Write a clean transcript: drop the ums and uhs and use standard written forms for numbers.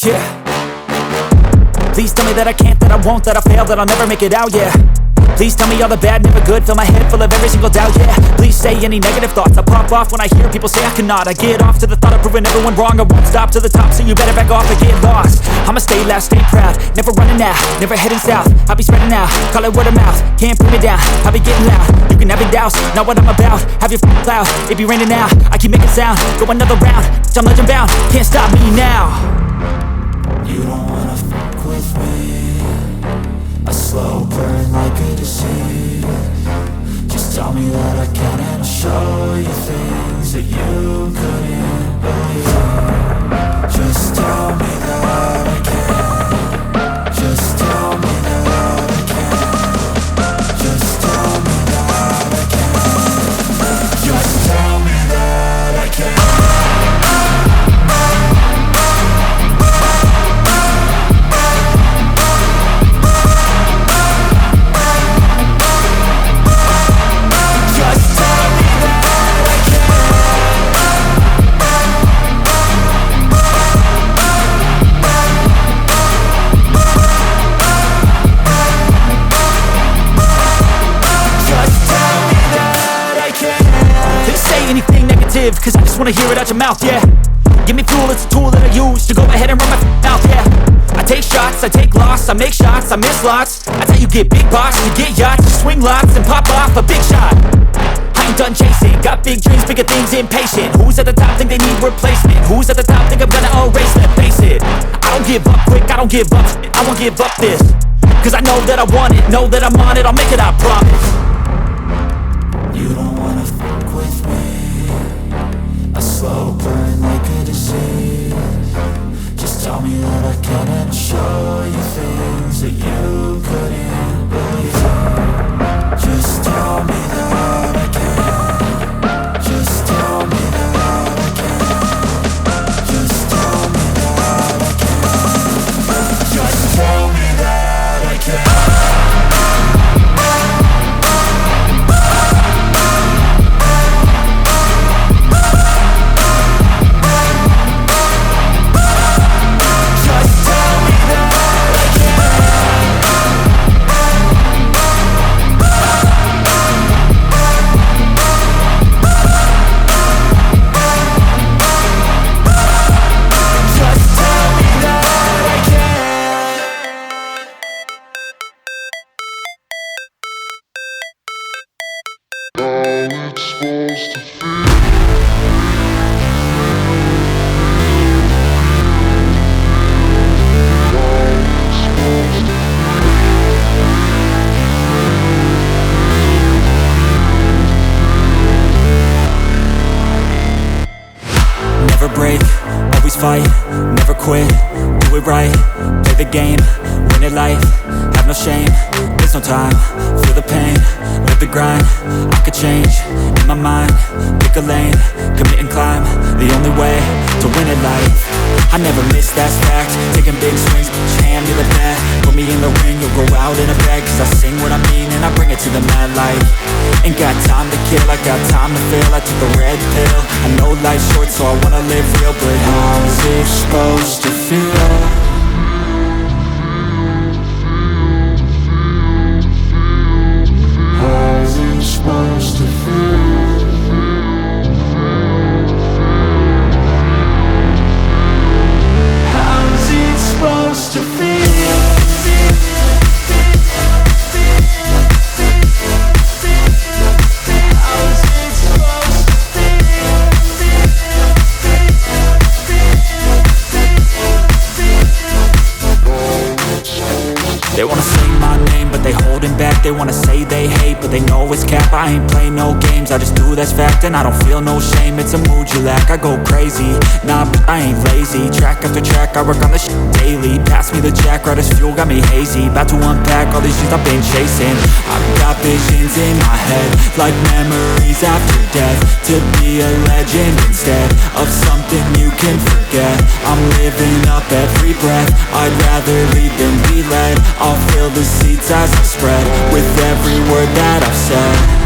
Yeah. Please tell me that I can't, that I won't, that I fail, that I'll never make it out, yeah. Please tell me all the bad, never good, fill my head full of every single doubt, yeah. Please say any negative thoughts, I pop off when I hear people say I cannot. I get off to the thought of proving everyone wrong, I won't stop to the top, so you better back off and get lost. I'ma stay loud, stay proud, never running out, never heading south. I'll be spreading out, call it word of mouth, can't put me down, I'll be getting loud. You can have your doubts, not what I'm about, have your cloud, it be raining now. I keep making sound, go another round, I'm legend bound, can't stop me now. You don't wanna fuck with me, a slow burn like a disease. Just tell me that I can and I'll show you things that you couldn't believe. Just tell me that I can. Just tell me that I can. Just tell me that I can. Just tell me that I can. Cause I just wanna hear it out your mouth, yeah. Give me fuel, it's a tool that I use to go ahead and run my mouth, yeah. I take shots, I take loss, I make shots, I miss lots. That's how you get big box, you get yachts, you swing lots and pop off a big shot. I ain't done chasing, got big dreams, bigger things, impatient. Who's at the top think they need replacement? Who's at the top think I'm gonna erase them? Face it, I don't give up quick, I don't give up shit, I won't give up this. Cause I know that I want it, know that I'm on it, I'll make it, I promise. You don't wanna fuck with me, a slow burn like a disease. Just tell me that I can and I'll show you things that you couldn't believe. Just tell me that I can. Just tell me that I can. Just tell me that I can. Just tell me that I can. Fight, never quit, do it right, play the game, win it life, have no shame, there's no time, feel the pain, live the grind, I could change, in my mind, pick a lane, commit and climb, the only way to win it life. I never miss, that's fact, taking big swings, hand me the bat, put me in the ring, you'll go out in a bag, cause I sing what I mean and I bring it to the mad light. Ain't got time to kill, I got time to feel, I took the red pill, I know life's short so I wanna live real, but how's it supposed to feel? How's it supposed to feel? How's it supposed to feel? They wanna say my name, but they holding back. They wanna say they hate, but they know it's cap. I ain't play no games, I just do that's fact. And I don't feel no shame, it's a mood you lack. I go crazy, nah, but I ain't lazy. Track after track, I work on this shit daily. Pass me the jack, right as fuel, got me hazy. About to unpack all these things I've been chasing. I've got visions in my head, like memories after death. To be a legend instead of something you can forget. I'm living up every breath, I'd rather lead than be led. I'll fill the seats as I spread with every word that I've said.